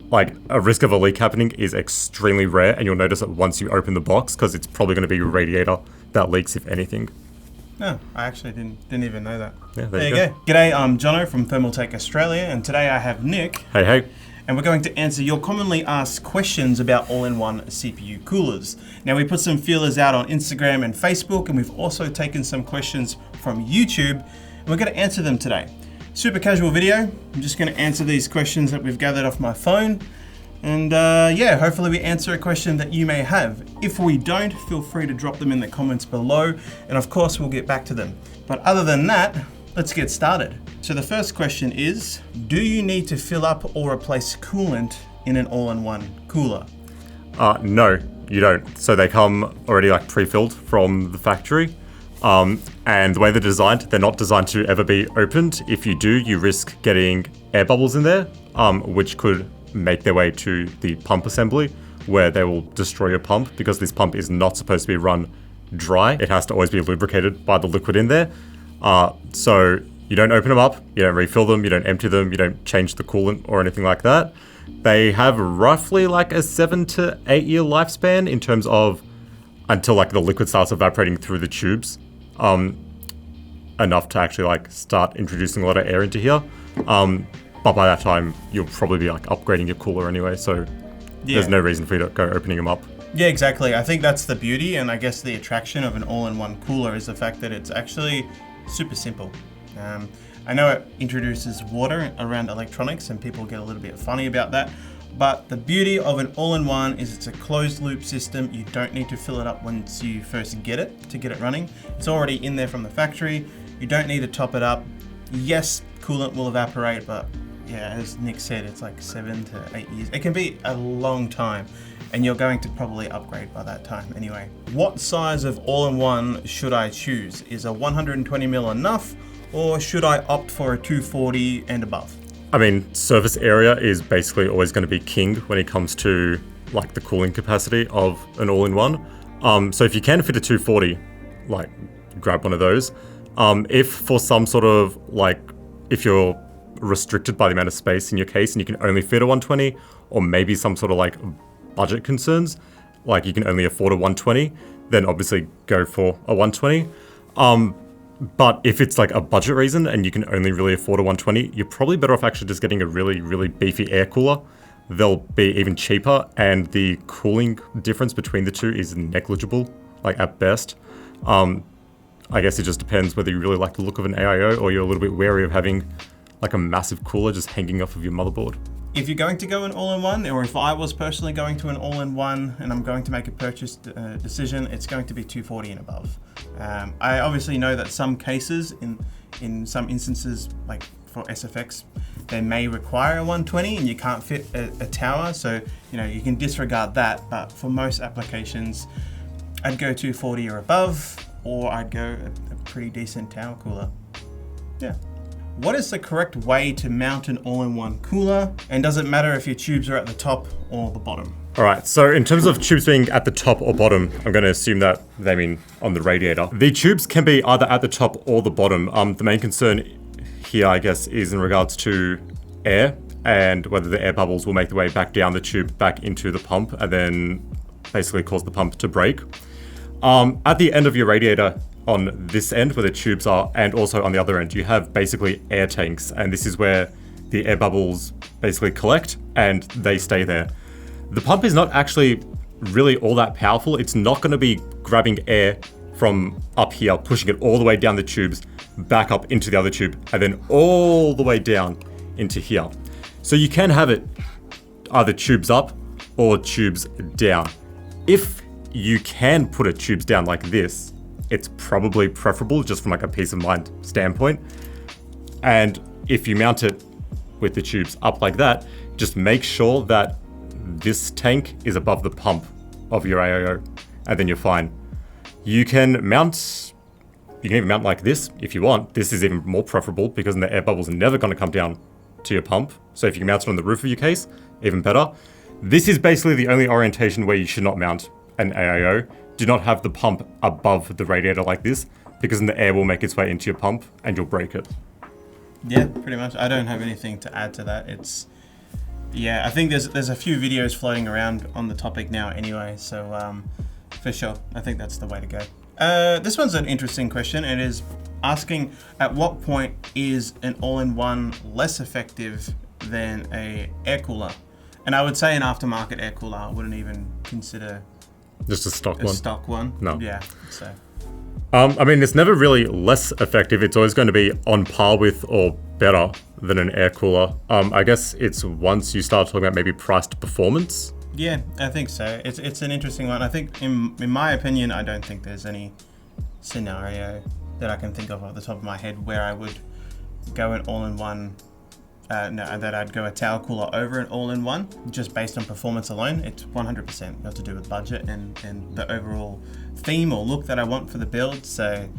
like a risk of a leak happening is extremely rare, and you'll notice it once you open the box because it's probably going to be your radiator that leaks, if anything. No, I actually didn't even know that. Yeah, there you go. G'day, I'm Jono from Thermaltake Australia, and today I have Nick. Hey. And we're going to answer your commonly asked questions about all-in-one CPU coolers. Now, we put some feelers out on Instagram and Facebook, and we've also taken some questions from YouTube, and we're going to answer them today. Super casual video. I'm just going to answer these questions that we've gathered off my phone. And hopefully we answer a question that you may have. If we don't, feel free to drop them in the comments below, and of course we'll get back to them. But other than that, let's get started. So the first question is, do you need to fill up or replace coolant in an all-in-one cooler? No, you don't. So they come already like pre-filled from the factory. And the way they're designed, they're not designed to ever be opened. If you do, you risk getting air bubbles in there, which could make their way to the pump assembly, where they will destroy your pump, because this pump is not supposed to be run dry. It has to always be lubricated by the liquid in there. So you don't open them up, you don't refill them, you don't empty them, you don't change the coolant or anything like that. They have roughly like a 7 to 8 year lifespan in terms of until like the liquid starts evaporating through the tubes, enough to actually like start introducing a lot of air into here. But by that time, you'll probably be like upgrading your cooler anyway, so there's no reason for you to go opening them up. Yeah, exactly. I think that's the beauty, and I guess the attraction of an all-in-one cooler is the fact that it's actually super simple. I know it introduces water around electronics, and people get a little bit funny about that. But the beauty of an all-in-one is it's a closed loop system. You don't need to fill it up once you first get it to get it running. It's already in there from the factory. You don't need to top it up. Yes, coolant will evaporate, but yeah, as Nick said, it's like 7 to 8 years. It can be a long time, and you're going to probably upgrade by that time anyway. What size of all-in-one should I choose? Is a 120mm enough, or should I opt for a 240 and above? I mean, surface area is basically always going to be king when it comes to like the cooling capacity of an all-in-one. So if you can fit a 240, like grab one of those. If for some sort of like, if you're restricted by the amount of space in your case and you can only fit a 120, or maybe some sort of like budget concerns, like you can only afford a 120, then obviously go for a 120. But if it's like a budget reason and you can only really afford a 120, you're probably better off actually just getting a really, really beefy air cooler. They'll be even cheaper, and the cooling difference between the two is negligible, like at best. I guess it just depends whether you really like the look of an AIO or you're a little bit wary of having like a massive cooler just hanging off of your motherboard. If you're going to go an all-in-one, or if I was personally going to an all-in-one and I'm going to make a purchase decision, it's going to be 240 and above. I obviously know that some cases, in some instances, like for SFX, they may require a 120 and you can't fit a tower, so you can disregard that. But for most applications, I'd go 240 or above, or I'd go a pretty decent tower cooler. Yeah. What is the correct way to mount an all-in-one cooler? And does it matter if your tubes are at the top or the bottom? All right, so in terms of tubes being at the top or bottom, I'm going to assume that they mean on the radiator. The tubes can be either at the top or the bottom. The main concern here, I guess, is in regards to air and whether the air bubbles will make their way back down the tube, back into the pump, and then basically cause the pump to break. At the end of your radiator, on this end where the tubes are, and also on the other end, you have basically air tanks, and this is where the air bubbles basically collect and they stay there. The pump is not actually really all that powerful. It's not going to be grabbing air from up here, pushing it all the way down the tubes, back up into the other tube, and then all the way down into here. So you can have it either tubes up or tubes down. If you can put it tubes down like this, it's probably preferable just from like a peace of mind standpoint. And if you mount it with the tubes up like that, just make sure that this tank is above the pump of your AIO, and then you're fine. You can even mount like this if you want. This is even more preferable because then the air bubbles are never going to come down to your pump. So if you can mount it on the roof of your case, even better. This is basically the only orientation where you should not mount an AIO. Do not have the pump above the radiator like this, because then the air will make its way into your pump and you'll break it. Yeah, pretty much. I don't have anything to add to that. Yeah, I think there's a few videos floating around on the topic now anyway, so for sure, I think that's the way to go. This one's an interesting question. It is asking, at what point is an all-in-one less effective than a air cooler? And I would say an aftermarket air cooler. I wouldn't even consider Just a stock a one. stock one. No. Yeah, so. I mean, it's never really less effective. It's always going to be on par with or better than an air cooler. I guess it's once you start talking about maybe price to performance. Yeah, I think so. It's an interesting one. I think, in my opinion, I don't think there's any scenario that I can think of off the top of my head where I would go an all-in-one. That I'd go a tower cooler over an all-in-one just based on performance alone. It's 100% got to do with budget and the overall theme or look that I want for the build. So,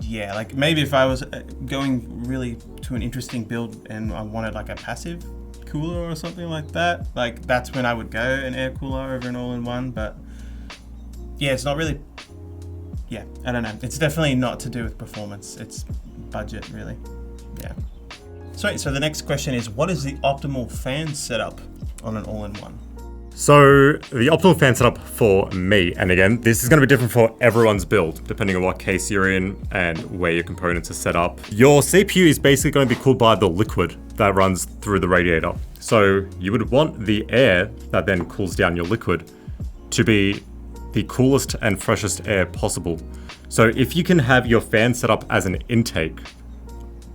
yeah, like maybe if I was going really to an interesting build and I wanted like a passive cooler or something like that, like that's when I would go an air cooler over an all-in-one. But yeah, it's not really. Yeah, I don't know. It's definitely not to do with performance. It's budget, really. Yeah. Sweet. So the next question is, what is the optimal fan setup on an all-in-one? So the optimal fan setup for me, and again, this is going to be different for everyone's build, depending on what case you're in and where your components are set up. Your CPU is basically going to be cooled by the liquid that runs through the radiator. So you would want the air that then cools down your liquid to be the coolest and freshest air possible. So if you can have your fan set up as an intake,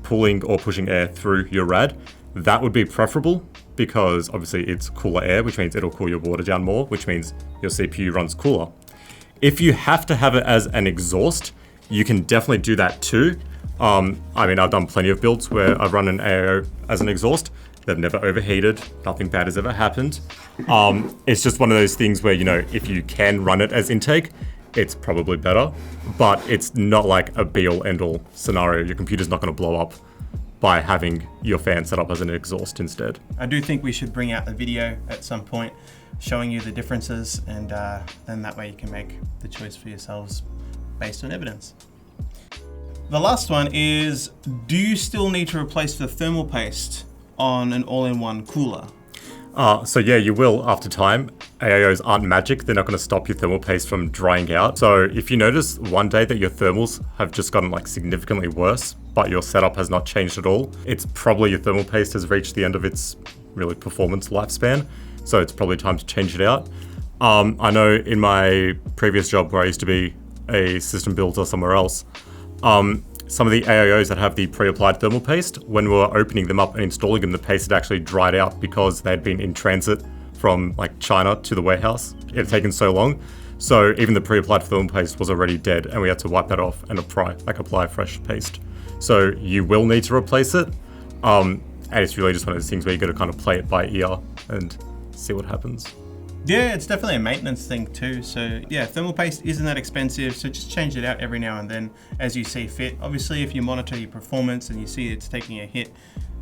pulling or pushing air through your rad, that would be preferable because obviously it's cooler air, which means it'll cool your water down more, which means your CPU runs cooler. If you have to have it as an exhaust, you can definitely do that too. I mean, I've done plenty of builds where I've run an AIO as an exhaust. They've never overheated. Nothing bad has ever happened. It's just one of those things where, you know, if you can run it as intake, it's probably better, but it's not like a be-all end-all scenario. Your computer's not going to blow up by having your fan set up as an exhaust instead. I do think we should bring out a video at some point showing you the differences, and then that way you can make the choice for yourselves based on evidence. The last one is, do you still need to replace the thermal paste on an all-in-one cooler? So yeah, you will after time. AIOs aren't magic. They're not going to stop your thermal paste from drying out. So if you notice one day that your thermals have just gotten like significantly worse, but your setup has not changed at all, it's probably your thermal paste has reached the end of its really performance lifespan. So it's probably time to change it out. I know in my previous job where I used to be a system builder somewhere else, some of the AIOs that have the pre-applied thermal paste, when we were opening them up and installing them, the paste had actually dried out because they had been in transit from like China to the warehouse. It had taken so long. So even the pre-applied thermal paste was already dead and we had to wipe that off and apply fresh paste. So you will need to replace it. And it's really just one of those things where you got to kind of play it by ear and see what happens. Yeah, it's definitely a maintenance thing too. So yeah, thermal paste isn't that expensive, so just change it out every now and then as you see fit. Obviously, if you monitor your performance and you see it's taking a hit,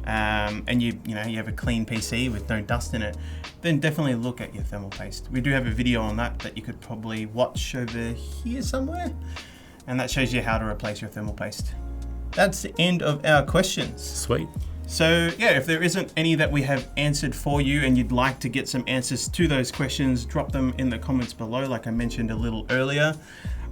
and you have a clean PC with no dust in it, then definitely look at your thermal paste. We do have a video on that you could probably watch over here somewhere, and that shows you how to replace your thermal paste. That's the end of our questions. Sweet. So yeah, if there isn't any that we have answered for you and you'd like to get some answers to those questions, drop them in the comments below like I mentioned a little earlier.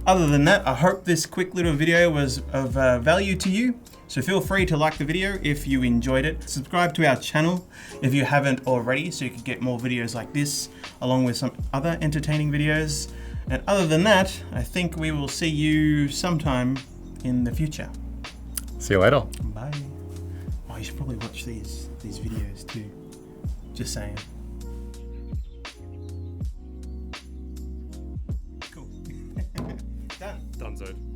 Other than that, I hope this quick little video was of value to you. So feel free to like the video if you enjoyed it. Subscribe to our channel if you haven't already so you can get more videos like this along with some other entertaining videos. And other than that, I think we will see you sometime in the future. See you later. Bye. Oh, you should probably watch these videos too. Just saying. Cool. Done. Donezo.